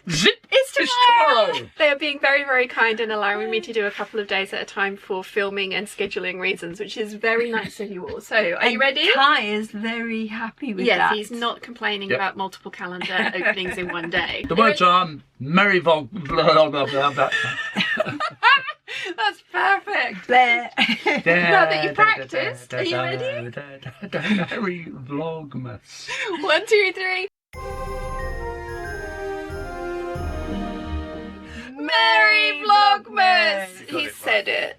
Zip! It's tomorrow! tomorrow! They are being very, very kind and allowing me to do a couple of days at a time for filming and scheduling reasons, which is very nice of you all. So, are you ready? Kai is very happy with that. Yes, he's not complaining about multiple calendar openings in one day. The words are merry blah blah blah blah blah. That's perfect. Now Now that you practiced, are you ready? Merry Vlogmas. 1, 2, 3. Merry Vlogmas! He said it.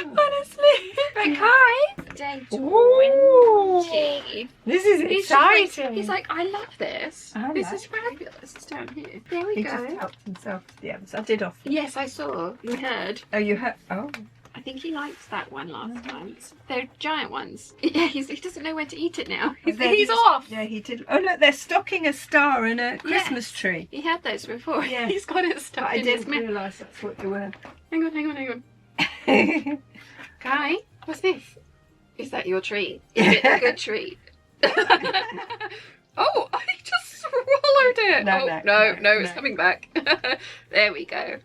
Honestly. Right, Kai. Day 20. This is exciting. He's like, I love this. I This like is fabulous. It's down here. There we He go. just helped himself to the others. I did off. Yes, I saw. You heard. Oh, you heard? Oh. I think he liked that one last time. They're giant ones. Yeah, he doesn't know when to eat it now. He's off. Yeah, he did. Oh, look, they're stocking a star and a Christmas tree. He had those before. Yeah. He's got it stuck But I in his didn't mouth. realise that's what they were. Hang on. Kai, what's this? Is that your treat? Is it a good treat? Oh, I just swallowed it. No, it's coming back. There we go.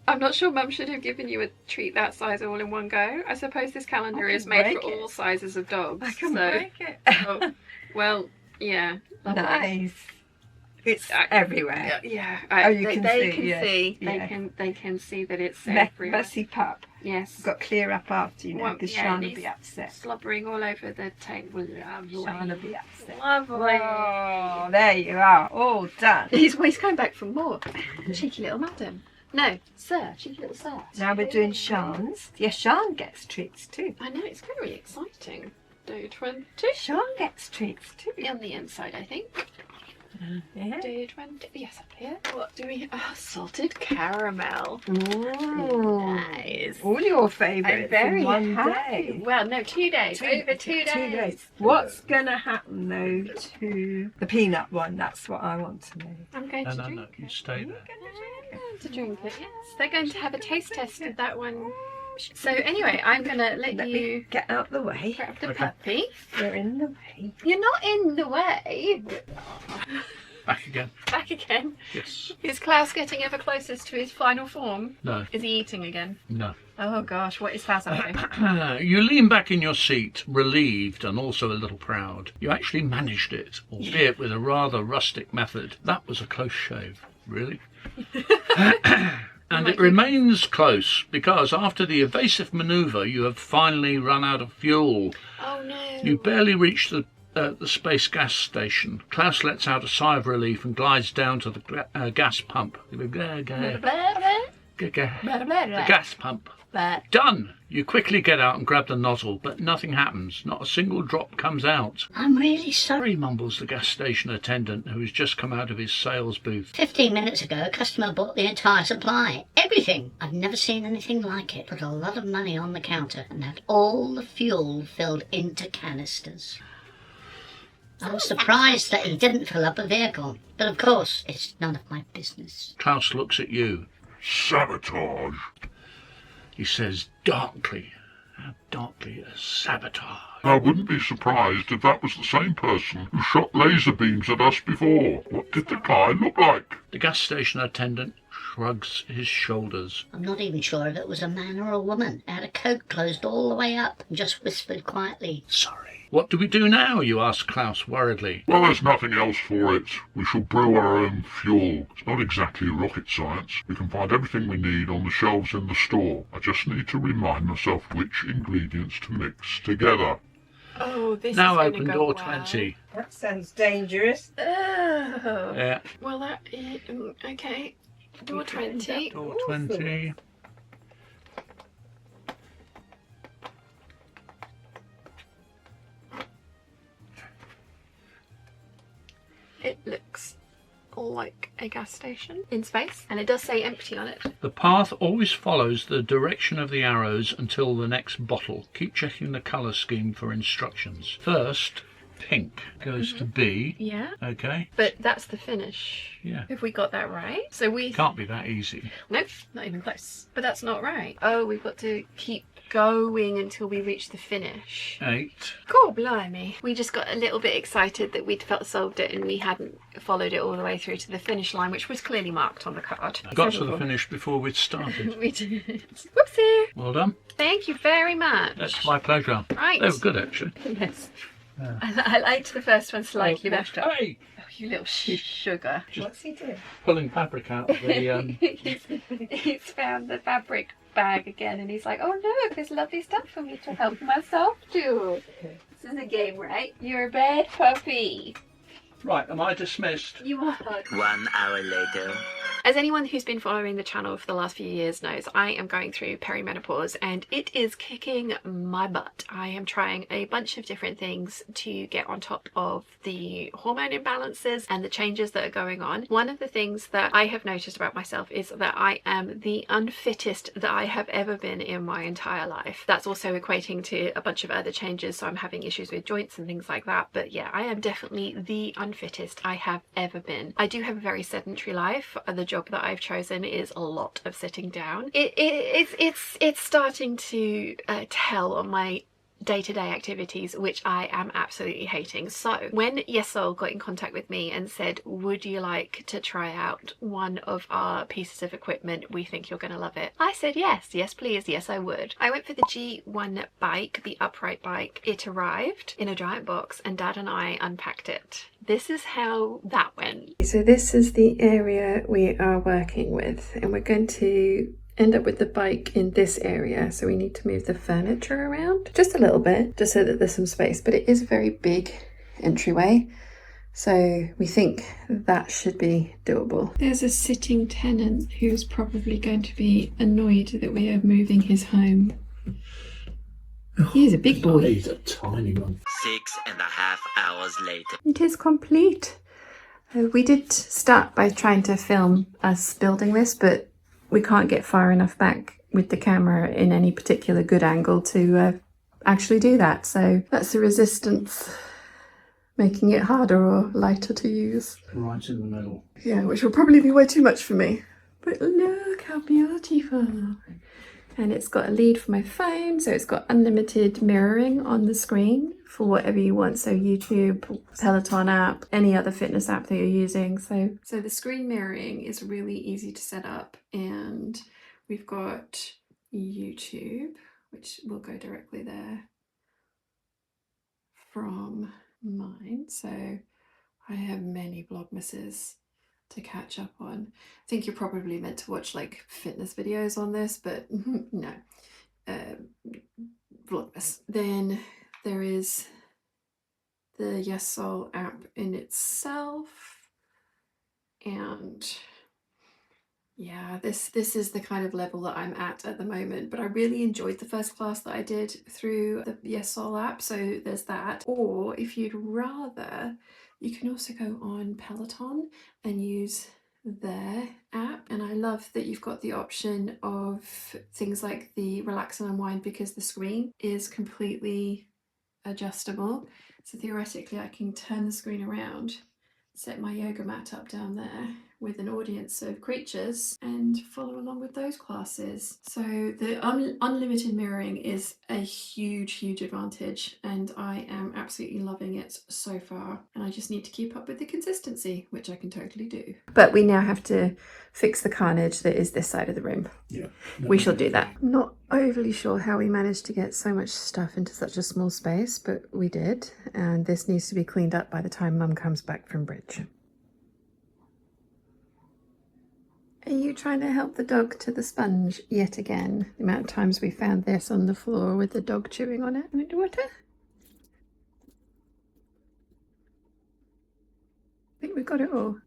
I'm not sure Mum should have given you a treat that size all in one go. I suppose this calendar is made for all sizes of dogs. I can break it. Oh, well, yeah. Lovely. Nice. It's everywhere. Yeah. You can they see, can yes. see. Yeah. They can see that it's everywhere. Messy pup. Yes. Got to clear up after you know, because Sean will be upset. Slobbering all over the table. Sean will be upset. Lovely. Oh, there you are. All done. He's coming back for more. Cheeky little madam. No, sir. Cheeky little sir. Now we're doing Sean's. Yes, Sean gets treats too. I know, it's very exciting. Day 20. Sean gets treats too. On the inside, I think. Yeah. Day 20. Yes, up here. What do we... Oh, salted caramel. Ooh. Nice. All your favourites I'm very in one happy. day. Well, no, 2 days. Over 2 days. 2 days. What's going to happen though to the peanut one? That's what I want to know. I'm going to drink No, you stay there. to drink it, yes. They're going to have a taste test of that one. So anyway, I'm going to let you me get out the way. grab the puppy. You're in the way. You're not in the way. Back again. Back again. Yes. Is Klaus getting ever closest to his final form? No. Is he eating again? No. Oh gosh, what is Klaus up to? You lean back in your seat, relieved and also a little proud. You actually managed it, albeit with a rather rustic method. That was a close shave. Really? And it remains close because after the evasive manoeuvre you have finally run out of fuel. Oh no. You barely reach the space gas station. Klaus lets out a sigh of relief and glides down to the gas pump. The gas pump. Done! You quickly get out and grab the nozzle, but nothing happens. Not a single drop comes out. I'm really sorry. Mumbles the gas station attendant who has just come out of his sales booth. 15 minutes ago, a customer bought the entire supply. Everything. I've never seen anything like it. Put a lot of money on the counter and had all the fuel filled into canisters. I was surprised that he didn't fill up a vehicle. But of course, it's none of my business. Klaus looks at you. Sabotage. He says darkly. How darkly a sabotage. I wouldn't be surprised if that was the same person who shot laser beams at us before. What did the guy look like? The gas station attendant shrugs his shoulders. I'm not even sure if it was a man or a woman. It had a coat closed all the way up and just whispered quietly. Sorry. What do we do now? You ask Klaus worriedly. Well, there's nothing else for it. We shall brew our own fuel. It's not exactly rocket science. We can find everything we need on the shelves in the store. I just need to remind myself which ingredients to mix together. Oh, this Now is open door 20. That sounds dangerous. Oh. Yeah. Well, that is... Okay. Door 20. Door 20. It looks like a gas station in space, and it does say empty on it. The path always follows the direction of the arrows until the next bottle. Keep checking the colour scheme for instructions. First, pink goes to B. Yeah. Okay. But that's the finish. Yeah. Have we got that right? So we... Can't be that easy. Nope, not even close. But that's not right. Oh, we've got to keep going until we reach the finish. 8. God blimey. We just got a little bit excited that we'd solved it and we hadn't followed it all the way through to the finish line, which was clearly marked on the card. Got to the finish before we'd started. We did. Whoopsie. Well done. Thank you very much. That's my pleasure. Right. They were good, actually. Yes. I liked the first one slightly better. Hey! Oh, you little sugar. What's he doing? Pulling fabric out of the... He's found the fabric bag again and he's like, oh look, there's lovely stuff for me to help myself do. This is a game, right? You're a bad puppy. Right, am I dismissed? You are. 1 hour later. As anyone who's been following the channel for the last few years knows, I am going through perimenopause and it is kicking my butt. I am trying a bunch of different things to get on top of the hormone imbalances and the changes that are going on. One of the things that I have noticed about myself is that I am the unfittest that I have ever been in my entire life. That's also equating to a bunch of other changes, so I'm having issues with joints and things like that. But yeah, I am definitely the unfittest I have ever been. I do have a very sedentary life. The job that I've chosen is a lot of sitting down. It's starting to tell on my day-to-day activities, which I am absolutely hating. So when YESOUL got in contact with me and said, would you like to try out one of our pieces of equipment, we think you're going to love it, I said yes please, yes I would. I went for the G1 bike, the upright bike. It arrived in a giant box and Dad and I unpacked it. This is how that went. So this is the area we are working with and we're going to end up with the bike in this area, so we need to move the furniture around just a little bit just so that there's some space, but it is a very big entryway, so we think that should be doable. There's a sitting tenant who's probably going to be annoyed that we are moving his home. He's a big boy. He's a tiny one. 6.5 hours later. It is complete. We did start by trying to film us building this, but we can't get far enough back with the camera in any particular good angle to actually do that. So that's the resistance making it harder or lighter to use. Right in the middle. Yeah, which will probably be way too much for me. But look how beautiful. And it's got a lead for my phone, so it's got unlimited mirroring on the screen for whatever you want. So YouTube, Peloton app, any other fitness app that you're using. So the screen mirroring is really easy to set up, and we've got YouTube, which will go directly there from mine. So I have many Vlogmases to catch up on. I think you're probably meant to watch like fitness videos on this, but no. Vlogmas. Then there is the YESOUL app in itself, and yeah, this is the kind of level that I'm at the moment, but I really enjoyed the first class that I did through the YESOUL app, so there's that. Or if you'd rather, you can also go on Peloton and use their app, and I love that you've got the option of things like the relax and unwind because the screen is completely adjustable. So theoretically I can turn the screen around, set my yoga mat up down there with an audience of creatures and follow along with those classes. So the unlimited mirroring is a huge advantage, and I am absolutely loving it so far, and I just need to keep up with the consistency, which I can totally do. But we now have to fix the carnage that is this side of the room. Yeah. We shall do that. Not overly sure how we managed to get so much stuff into such a small space, but we did, and this needs to be cleaned up by the time Mum comes back from bridge. Are you trying to help the dog to the sponge yet again? The amount of times we found this on the floor with the dog chewing on it. Underwater? I think we've got it all.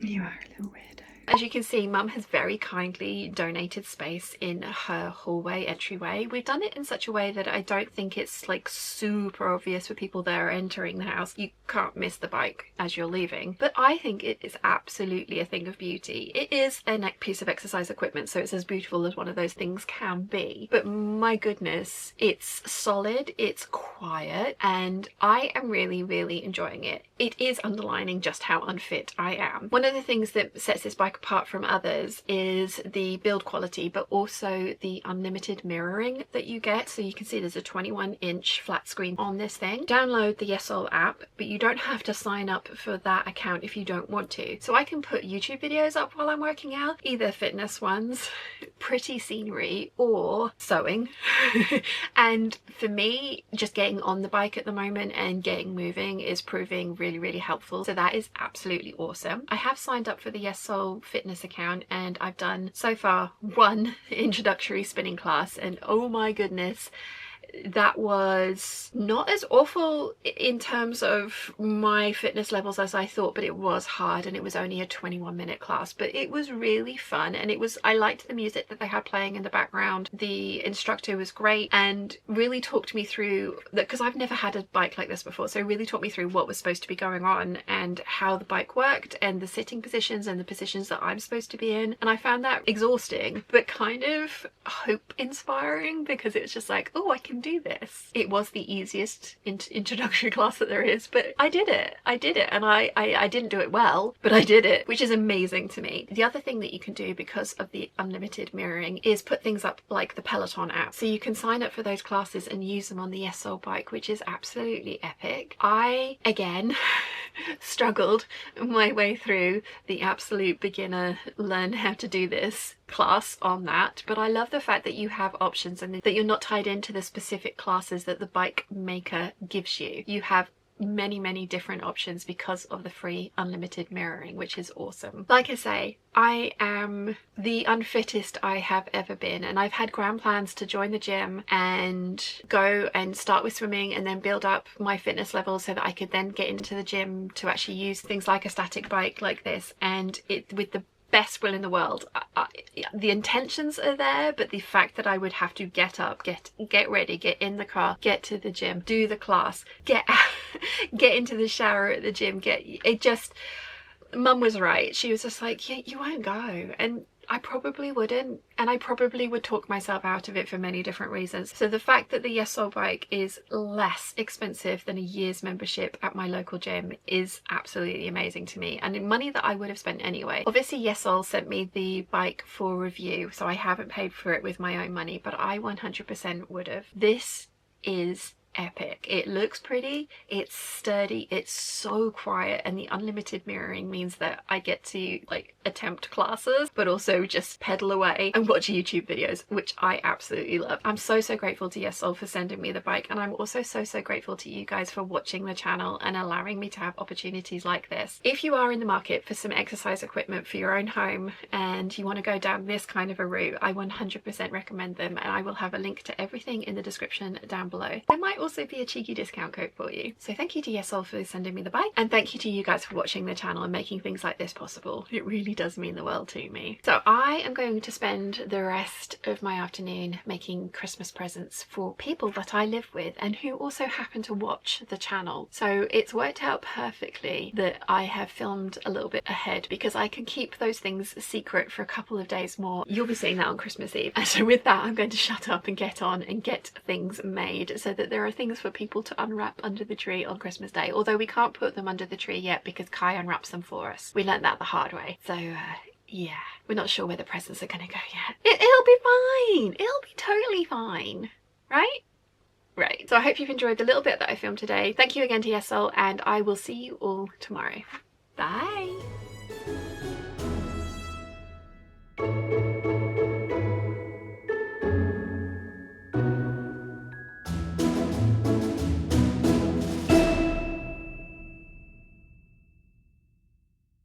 You are a little weirdo. As you can see, Mum has very kindly donated space in her hallway entryway. We've done it in such a way that I don't think it's like super obvious for people that are entering the house. You can't miss the bike as you're leaving, but I think it is absolutely a thing of beauty. It is a neck piece of exercise equipment, so it's as beautiful as one of those things can be, but my goodness, it's solid, it's quiet, and I am really enjoying it. It is underlining just how unfit I am. One of the things that sets this bike apart from others is the build quality, but also the unlimited mirroring that you get. So you can see there's a 21-inch flat screen on this thing. Download the YESOUL app, but you don't have to sign up for that account if you don't want to. So I can put YouTube videos up while I'm working out, either fitness ones, pretty scenery, or sewing. And for me, just getting on the bike at the moment and getting moving is proving really helpful. So that is absolutely awesome. I have signed up for the YESOUL fitness account, and I've done so far one introductory spinning class, and oh my goodness, that was not as awful in terms of my fitness levels as I thought, but it was hard, and it was only a 21-minute class, but it was really fun. And I liked the music that they had playing in the background. The instructor was great and really talked me through that, because I've never had a bike like this before, so really taught me through what was supposed to be going on and how the bike worked and the sitting positions and the positions that I'm supposed to be in. And I found that exhausting but kind of hope inspiring, because it was just like, oh, I can do this. It was the easiest introductory class that there is, but I did it, and I didn't do it well, but I did it, which is amazing to me. The other thing that you can do because of the unlimited mirroring is put things up like the Peloton app, so you can sign up for those classes and use them on the YESOUL bike, which is absolutely epic. I again struggled my way through the absolute beginner learn how to do this class on that, but I love the fact that you have options and that you're not tied into the specific classes that the bike maker gives you. You have many different options because of the free unlimited mirroring, which is awesome. Like I say, I am the unfittest I have ever been, and I've had grand plans to join the gym and go and start with swimming and then build up my fitness levels so that I could then get into the gym to actually use things like a static bike like this, and it with the best will in the world. The intentions are there, but the fact that I would have to get up, get ready, get in the car, get to the gym, do the class, get into the shower at the gym, Mum was right. She was just like, yeah, you won't go, and I probably wouldn't, and I probably would talk myself out of it for many different reasons. So the fact that the YESOUL bike is less expensive than a year's membership at my local gym is absolutely amazing to me, and money that I would have spent anyway. Obviously YESOUL sent me the bike for review, so I haven't paid for it with my own money, but I 100% would have. This is epic. It looks pretty, it's sturdy, it's so quiet, and the unlimited mirroring means that I get to like attempt classes but also just pedal away and watch YouTube videos, which I absolutely love. I'm so grateful to YESOUL for sending me the bike, and I'm also so grateful to you guys for watching the channel and allowing me to have opportunities like this. If you are in the market for some exercise equipment for your own home and you want to go down this kind of a route, I 100% recommend them, and I will have a link to everything in the description down below. There might also be a cheeky discount code for you. So thank you to YESOUL for sending me the bike, and thank you to you guys for watching the channel and making things like this possible. It really does mean the world to me. So I am going to spend the rest of my afternoon making Christmas presents for people that I live with and who also happen to watch the channel. So it's worked out perfectly that I have filmed a little bit ahead, because I can keep those things secret for a couple of days more. You'll be seeing that on Christmas Eve. And so with that, I'm going to shut up and get on and get things made so that there are things for people to unwrap under the tree on Christmas Day, although we can't put them under the tree yet because Kai unwraps them for us. We learnt that the hard way. So yeah, we're not sure where the presents are gonna go yet. It'll be fine. It'll be totally fine, right? Right. So I hope you've enjoyed the little bit that I filmed today. Thank you again to YESOUL, and I will see you all tomorrow. Bye.